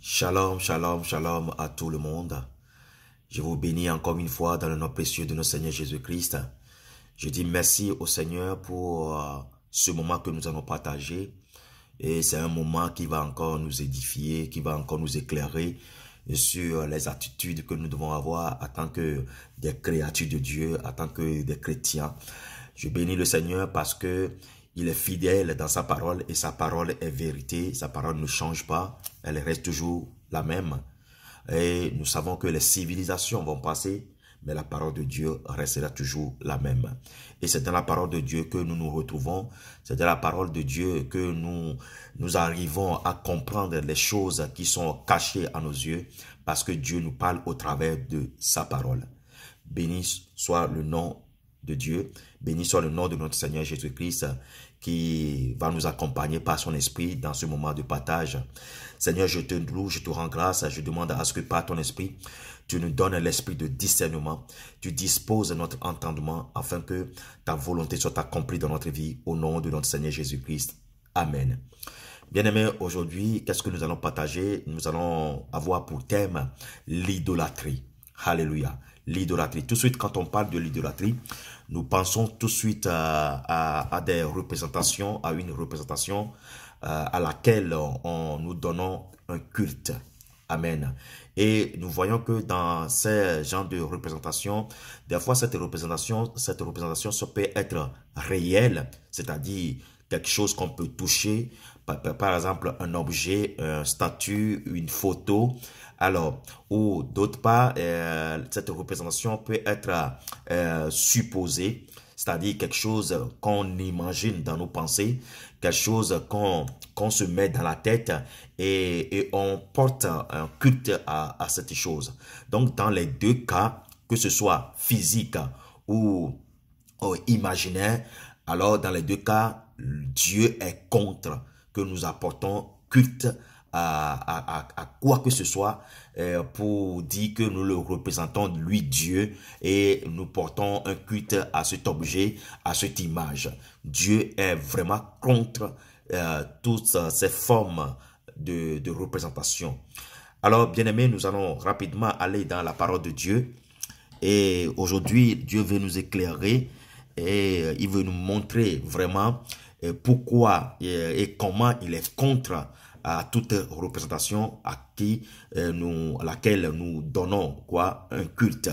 Shalom, shalom, shalom à tout le monde. Je vous bénis encore une fois dans le nom précieux de notre Seigneur Jésus-Christ. Je dis merci au Seigneur pour ce moment que nous allons partager. Et c'est un moment qui va encore nous édifier, qui va encore nous éclairer sur les attitudes que nous devons avoir en tant que des créatures de Dieu, en tant que des chrétiens. Je bénis le Seigneur parce que il est fidèle dans sa parole et sa parole est vérité. Sa parole ne change pas, elle reste toujours la même. Et nous savons que les civilisations vont passer, mais la parole de Dieu restera toujours la même. Et c'est dans la parole de Dieu que nous nous retrouvons. C'est dans la parole de Dieu que nous arrivons à comprendre les choses qui sont cachées à nos yeux, parce que Dieu nous parle au travers de sa parole. Béni soit le nom de Dieu, béni soit le nom de notre Seigneur Jésus-Christ qui va nous accompagner par son esprit dans ce moment de partage. Seigneur, je te loue, je te rends grâce, je demande à ce que par ton esprit, tu nous donnes l'esprit de discernement, tu disposes notre entendement afin que ta volonté soit accomplie dans notre vie au nom de notre Seigneur Jésus-Christ. Amen. Bien-aimés, aujourd'hui, qu'est-ce que nous allons partager? Nous allons avoir pour thème l'idolâtrie. Alléluia. L'idolâtrie. Tout de suite, quand on parle de l'idolâtrie, nous pensons tout de suite à des représentations, à une représentation à laquelle nous donnons un culte. Amen. Et nous voyons que dans ces genres de représentations, des fois cette représentation, ça peut être réelle, c'est-à-dire quelque chose qu'on peut toucher, par exemple un objet, un statut, une photo. Alors, ou d'autre part, cette représentation peut être supposée, c'est-à-dire quelque chose qu'on imagine dans nos pensées, quelque chose qu'on se met dans la tête et on porte un culte à cette chose. Donc, dans les deux cas, que ce soit physique ou imaginaire, alors dans les deux cas, Dieu est contre que nous apportons culte à quoi que ce soit pour dire que nous le représentons, lui Dieu, et nous portons un culte à cet objet, à cette image. Dieu est vraiment contre toutes ces formes de représentation. Alors, bien-aimés, nous allons rapidement aller dans la parole de Dieu. Et aujourd'hui, Dieu veut nous éclairer et il veut nous montrer vraiment pourquoi et comment il est contre à toute représentation à laquelle nous donnons un culte.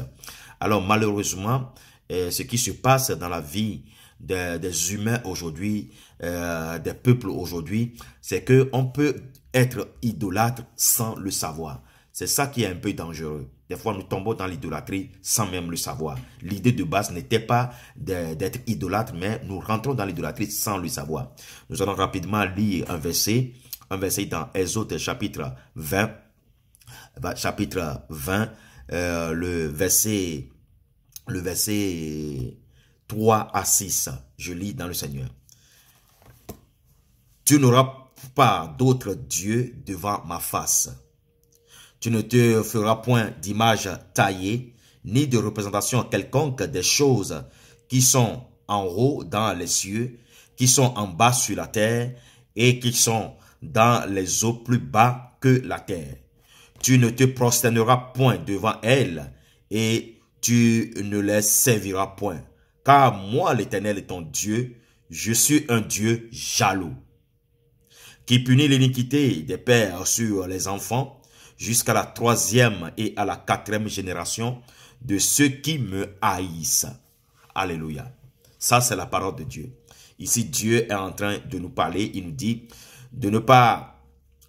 Alors malheureusement, ce qui se passe dans la vie des humains aujourd'hui, des peuples aujourd'hui, c'est que on peut être idolâtre sans le savoir. C'est ça qui est un peu dangereux. Des fois, nous tombons dans l'idolâtrie sans même le savoir. L'idée de base n'était pas d'être idolâtre, mais nous rentrons dans l'idolâtrie sans le savoir. Nous allons rapidement lire un verset dans Exode chapitre 20, le verset 3 à 6. Je lis dans le Seigneur. Tu n'auras pas d'autre Dieu devant ma face. Tu ne te feras point d'image taillée, ni de représentation quelconque des choses qui sont en haut dans les cieux, qui sont en bas sur la terre, et qui sont dans les eaux plus bas que la terre. Tu ne te prosterneras point devant elles, et tu ne les serviras point. Car moi, l'Éternel est ton Dieu, je suis un Dieu jaloux, qui punit l'iniquité des pères sur les enfants, jusqu'à la 3e et à la 4e génération de ceux qui me haïssent. Alléluia. Ça, c'est la parole de Dieu. Ici, Dieu est en train de nous parler. Il nous dit de ne pas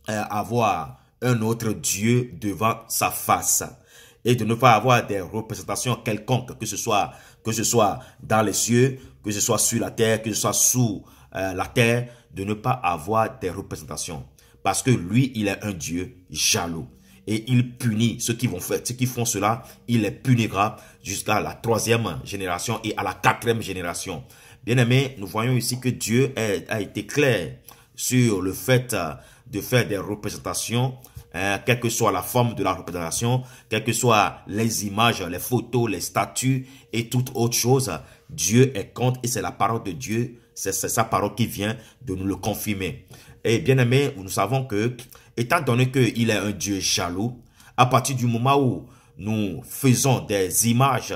avoir un autre Dieu devant sa face et de ne pas avoir des représentations quelconques, que ce soit dans les cieux, que ce soit sur la terre, que ce soit sous la terre, de ne pas avoir des représentations. Parce que lui, il est un Dieu jaloux. Et il punit ceux qui font cela, il les punira jusqu'à la 3e génération et à la 4e génération. Bien aimé, nous voyons ici que Dieu a été clair sur le fait de faire des représentations, quelle que soit la forme de la représentation, quelles que soient les images, les photos, les statues et toute autre chose. Dieu est contre et c'est la parole de Dieu, c'est sa parole qui vient de nous le confirmer. Et bien aimé, nous savons que étant donné qu'il est un Dieu jaloux, à partir du moment où nous faisons des images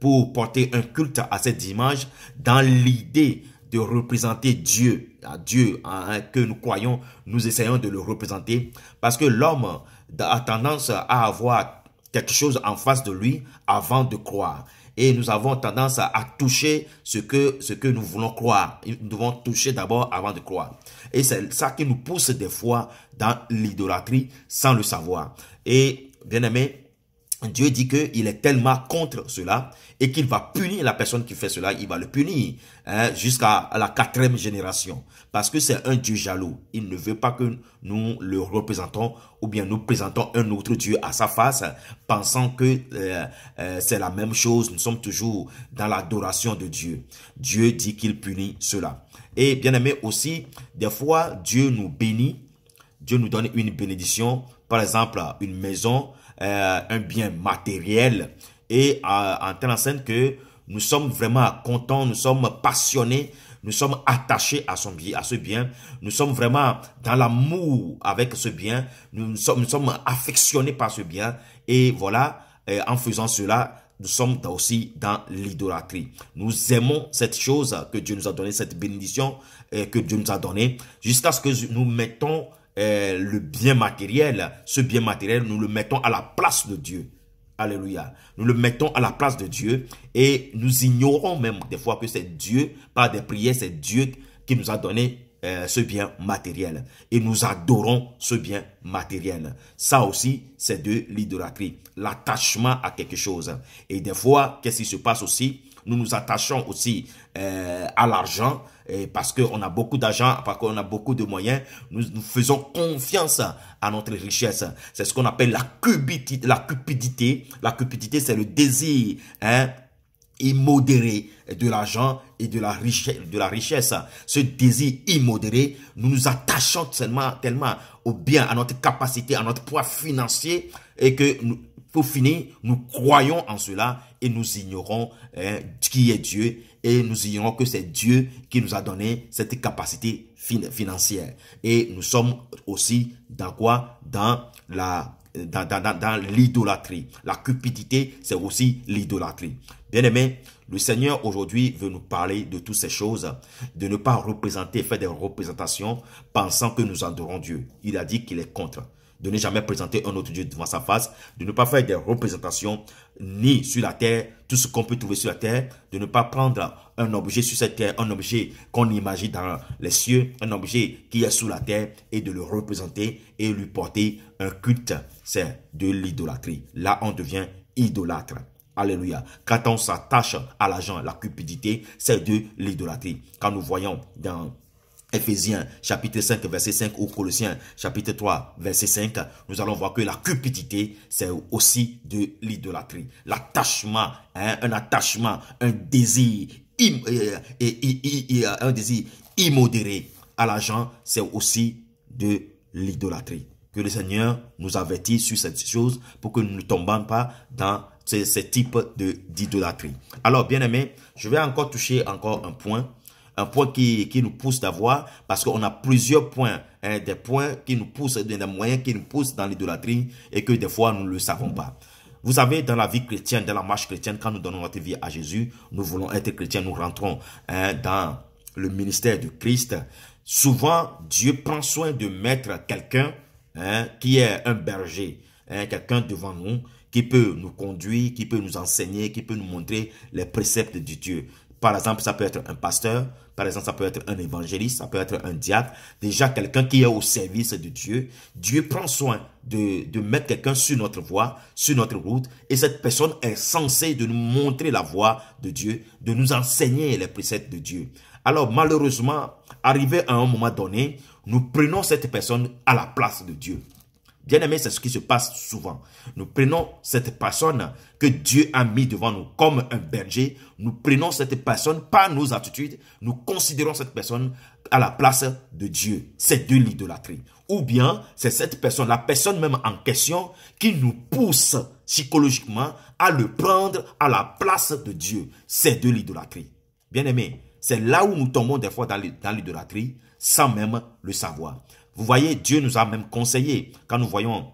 pour porter un culte à cette image, dans l'idée de représenter Dieu, que nous croyons, nous essayons de le représenter, parce que l'homme a tendance à avoir quelque chose en face de lui avant de croire. Et nous avons tendance à toucher ce que nous voulons croire. Nous devons toucher d'abord avant de croire. Et c'est ça qui nous pousse des fois dans l'idolâtrie sans le savoir. Et bien aimé, Dieu dit qu'il est tellement contre cela et qu'il va punir la personne qui fait cela. Il va le punir jusqu'à la 4e génération. Parce que c'est un Dieu jaloux. Il ne veut pas que nous le représentons ou bien nous présentons un autre Dieu à sa face pensant que c'est la même chose. Nous sommes toujours dans l'adoration de Dieu. Dieu dit qu'il punit cela. Et bien aimé aussi, des fois, Dieu nous bénit. Dieu nous donne une bénédiction. Par exemple, une maison, un bien matériel, et en telle enseigne que nous sommes vraiment contents, nous sommes passionnés, nous sommes attachés à ce bien, nous sommes vraiment dans l'amour avec ce bien, nous sommes affectionnés par ce bien, et voilà, en faisant cela, nous sommes aussi dans l'idolâtrie. Nous aimons cette chose que Dieu nous a donnée, cette bénédiction que Dieu nous a donnée, jusqu'à ce que nous mettons le bien matériel, ce bien matériel, nous le mettons à la place de Dieu. Alléluia. Nous le mettons à la place de Dieu et nous ignorons même des fois que c'est Dieu, par des prières, c'est Dieu qui nous a donné ce bien matériel. Et nous adorons ce bien matériel. Ça aussi, c'est de l'idolâtrie. L'attachement à quelque chose. Et des fois, qu'est-ce qui se passe aussi? Nous nous attachons aussi à l'argent, parce qu'on a beaucoup d'argent, parce qu'on a beaucoup de moyens, nous faisons confiance à notre richesse. C'est ce qu'on appelle la cupidité. La cupidité, c'est le désir immodéré de l'argent et de la richesse. Ce désir immodéré, nous nous attachons tellement au bien, à notre capacité, à notre poids financier, et que pour finir, nous croyons en cela et nous ignorons qui est Dieu, et nous ignorons que c'est Dieu qui nous a donné cette capacité financière. Et nous sommes aussi dans quoi? Dans l'idolâtrie. La cupidité, c'est aussi l'idolâtrie. Bien aimé, le Seigneur aujourd'hui veut nous parler de toutes ces choses, de ne pas représenter, faire des représentations pensant que nous adorons Dieu. Il a dit qu'il est contre. De ne jamais présenter un autre Dieu devant sa face, de ne pas faire des représentations ni sur la terre, tout ce qu'on peut trouver sur la terre, de ne pas prendre un objet sur cette terre, un objet qu'on imagine dans les cieux, un objet qui est sous la terre, et de le représenter et lui porter un culte. C'est de l'idolâtrie. Là, on devient idolâtre. Alléluia. Quand on s'attache à l'argent, la cupidité, c'est de l'idolâtrie. Quand nous voyons dans Éphésiens chapitre 5 verset 5 ou Colossiens chapitre 3 verset 5, nous allons voir que la cupidité, c'est aussi de l'idolâtrie. L'attachement, un attachement, un désir immodéré à l'argent, c'est aussi de l'idolâtrie. Que le Seigneur nous avertisse sur cette chose pour que nous ne tombions pas dans ce type d'idolâtrie. Alors, bien aimé, je vais encore toucher un point qui nous pousse d'avoir, parce qu'on a plusieurs points, des points qui nous poussent, des moyens qui nous poussent dans l'idolâtrie et que des fois nous ne le savons pas. Vous savez, dans la vie chrétienne, dans la marche chrétienne, quand nous donnons notre vie à Jésus, nous voulons être chrétiens, nous rentrons dans le ministère de Christ. Souvent, Dieu prend soin de mettre quelqu'un qui est un berger, quelqu'un devant nous, qui peut nous conduire, qui peut nous enseigner, qui peut nous montrer les préceptes de Dieu. Par exemple, ça peut être un pasteur, par exemple, ça peut être un évangéliste, ça peut être un diacre, déjà quelqu'un qui est au service de Dieu. Dieu prend soin de mettre quelqu'un sur notre voie, sur notre route, et cette personne est censée de nous montrer la voie de Dieu, de nous enseigner les préceptes de Dieu. Alors, malheureusement, arrivé à un moment donné, nous prenons cette personne à la place de Dieu. Bien aimé, c'est ce qui se passe souvent. Nous prenons cette personne que Dieu a mis devant nous comme un berger. Nous prenons cette personne par nos attitudes. Nous considérons cette personne à la place de Dieu. C'est de l'idolâtrie. Ou bien, c'est cette personne, la personne même en question, qui nous pousse psychologiquement à le prendre à la place de Dieu. C'est de l'idolâtrie. Bien aimé, c'est là où nous tombons des fois dans l'idolâtrie sans même le savoir. Vous voyez, Dieu nous a même conseillé, quand nous voyons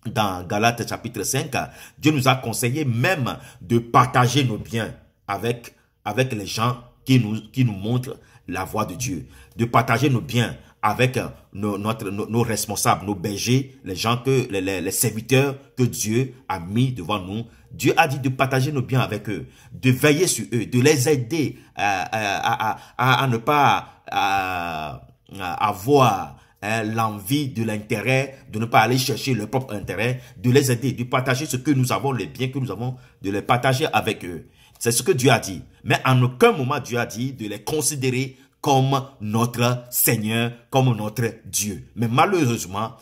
dans Galates chapitre 5, Dieu nous a conseillé même de partager nos biens avec les gens qui nous montrent la voie de Dieu. De partager nos biens avec nos responsables, nos bergers, les gens les serviteurs que Dieu a mis devant nous. Dieu a dit de partager nos biens avec eux, de veiller sur eux, de les aider à ne pas avoir l'envie de l'intérêt, de ne pas aller chercher leur propre intérêt, de les aider, de partager ce que nous avons, les biens que nous avons, de les partager avec eux. C'est ce que Dieu a dit. Mais en aucun moment Dieu a dit de les considérer comme notre Seigneur, comme notre Dieu. Mais malheureusement,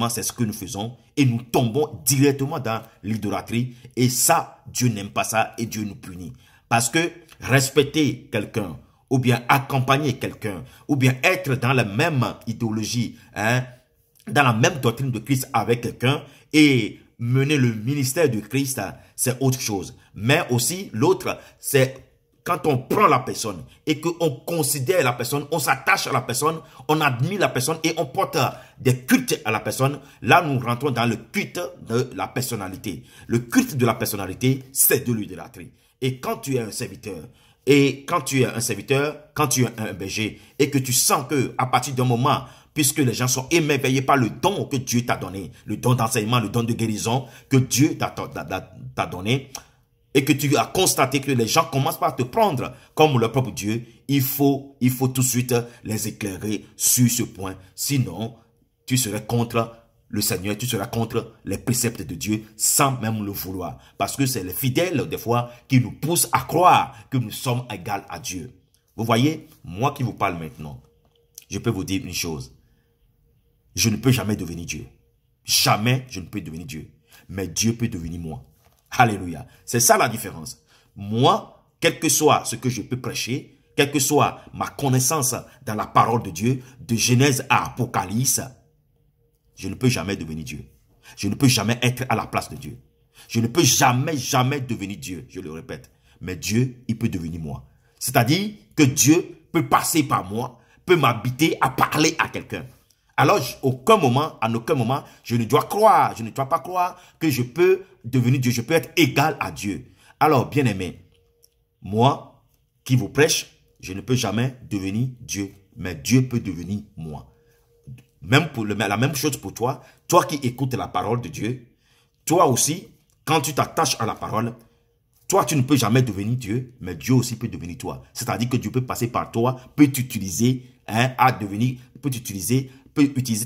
c'est ce que nous faisons et nous tombons directement dans l'idolâtrie. Et ça, Dieu n'aime pas ça et Dieu nous punit. Parce que respecter quelqu'un, ou bien accompagner quelqu'un, ou bien être dans la même idéologie, dans la même doctrine de Christ avec quelqu'un et mener le ministère de Christ, c'est autre chose. Mais aussi, l'autre, c'est quand on prend la personne et qu'on considère la personne, on s'attache à la personne, on admire la personne et on porte des cultes à la personne, là nous rentrons dans le culte de la personnalité. Le culte de la personnalité, c'est de l'idolâtrie. Et quand tu es un serviteur, quand tu es un berger, et que tu sens que à partir d'un moment, puisque les gens sont émerveillés par le don que Dieu t'a donné, le don d'enseignement, le don de guérison que Dieu t'a donné, et que tu as constaté que les gens commencent par te prendre comme leur propre Dieu, il faut tout de suite les éclairer sur ce point. Sinon, tu serais contre le Seigneur, tu seras contre les préceptes de Dieu sans même le vouloir. Parce que c'est les fidèles, des fois, qui nous poussent à croire que nous sommes égaux à Dieu. Vous voyez, moi qui vous parle maintenant, je peux vous dire une chose. Je ne peux jamais devenir Dieu. Jamais je ne peux devenir Dieu. Mais Dieu peut devenir moi. Alléluia. C'est ça la différence. Moi, quel que soit ce que je peux prêcher, quelle que soit ma connaissance dans la parole de Dieu, de Genèse à Apocalypse, je ne peux jamais devenir Dieu. Je ne peux jamais être à la place de Dieu. Je ne peux jamais devenir Dieu, je le répète. Mais Dieu, il peut devenir moi. C'est-à-dire que Dieu peut passer par moi, peut m'habiter à parler à quelqu'un. Alors, en aucun moment, je ne dois pas croire que je peux devenir Dieu, je peux être égal à Dieu. Alors, bien-aimé, moi qui vous prêche, je ne peux jamais devenir Dieu, mais Dieu peut devenir moi. Même la même chose pour toi, toi qui écoutes la parole de Dieu, toi aussi, quand tu t'attaches à la parole, toi tu ne peux jamais devenir Dieu, mais Dieu aussi peut devenir toi. C'est-à-dire que Dieu peut passer par toi, peut utiliser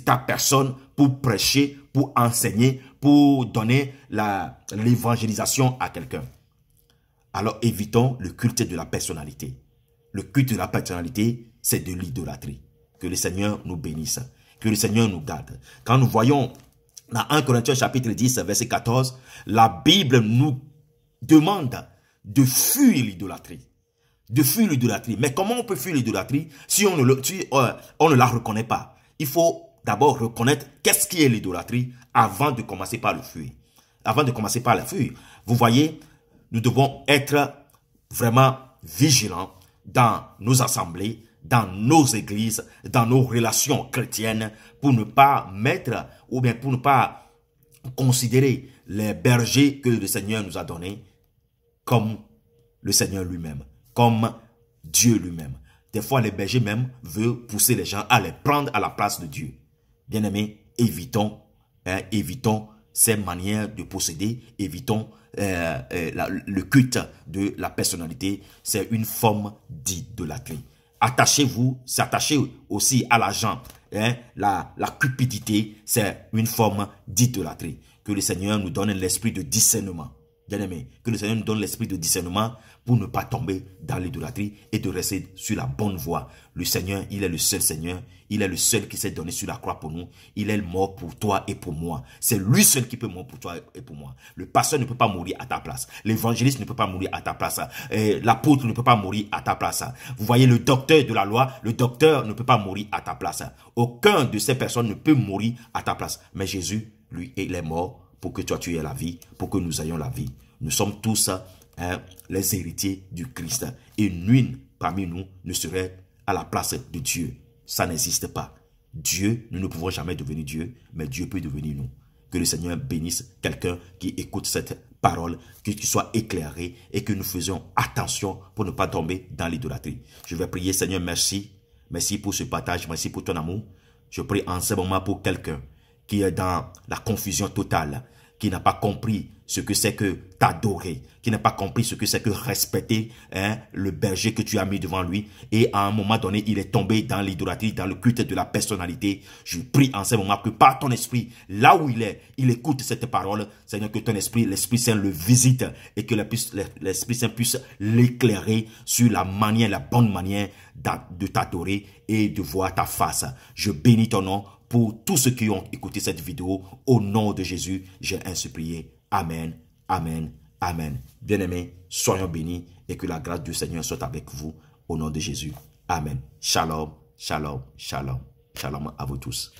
ta personne pour prêcher, pour enseigner, pour donner l'évangélisation à quelqu'un. Alors évitons le culte de la personnalité. Le culte de la personnalité, c'est de l'idolâtrie. Que le Seigneur nous bénisse. Que le Seigneur nous garde. Quand nous voyons dans 1 Corinthiens chapitre 10, verset 14, la Bible nous demande de fuir l'idolâtrie. De fuir l'idolâtrie. Mais comment on peut fuir l'idolâtrie si on ne la reconnaît pas? Il faut d'abord reconnaître qu'est-ce qui est l'idolâtrie avant de commencer par le fuir. Avant de commencer par la fuir. Vous voyez, nous devons être vraiment vigilants dans nos assemblées, dans nos églises, dans nos relations chrétiennes, pour ne pas mettre, ou bien pour ne pas considérer les bergers que le Seigneur nous a donnés comme le Seigneur lui-même, comme Dieu lui-même. Des fois, les bergers même veulent pousser les gens à les prendre à la place de Dieu. Bien-aimés, évitons ces manières de posséder, évitons le culte de la personnalité. C'est une forme d'idolâtrie. Attachez-vous, s'attacher aussi à l'argent, la cupidité, c'est une forme d'idolâtrie. Que le Seigneur nous donne l'esprit de discernement. Bien-aimé, que le Seigneur nous donne l'esprit de discernement pour ne pas tomber dans l'idolâtrie et de rester sur la bonne voie. Le Seigneur, il est le seul Seigneur. Il est le seul qui s'est donné sur la croix pour nous. Il est mort pour toi et pour moi. C'est lui seul qui peut mourir pour toi et pour moi. Le pasteur ne peut pas mourir à ta place. L'évangéliste ne peut pas mourir à ta place. L'apôtre ne peut pas mourir à ta place. Vous voyez, le docteur de la loi, le docteur ne peut pas mourir à ta place. Aucun de ces personnes ne peut mourir à ta place. Mais Jésus, lui, il est mort pour que toi tu aies la vie, pour que nous ayons la vie. Nous sommes tous les héritiers du Christ. Et nul parmi nous ne serait à la place de Dieu. Ça n'existe pas. Dieu, nous ne pouvons jamais devenir Dieu, mais Dieu peut devenir nous. Que le Seigneur bénisse quelqu'un qui écoute cette parole, qu'il soit éclairé et que nous faisions attention pour ne pas tomber dans l'idolâtrie. Je vais prier, Seigneur, merci. Merci pour ce partage, merci pour ton amour. Je prie en ce moment pour quelqu'un qui est dans la confusion totale, qui n'a pas compris ce que c'est que t'adorer, qui n'a pas compris ce que c'est que respecter le berger que tu as mis devant lui. Et à un moment donné, il est tombé dans l'idolâtrie, dans le culte de la personnalité. Je prie en ce moment que par ton esprit, là où il écoute cette parole, Seigneur, que ton esprit, l'Esprit Saint le visite et que l'Esprit Saint puisse l'éclairer sur la manière, la bonne manière de t'adorer et de voir ta face. Je bénis ton nom pour tous ceux qui ont écouté cette vidéo. Au nom de Jésus, j'ai ainsi prié. Amen, amen, amen. Bien-aimés, soyons bénis et que la grâce du Seigneur soit avec vous. Au nom de Jésus. Amen. Shalom, shalom, shalom. Shalom à vous tous.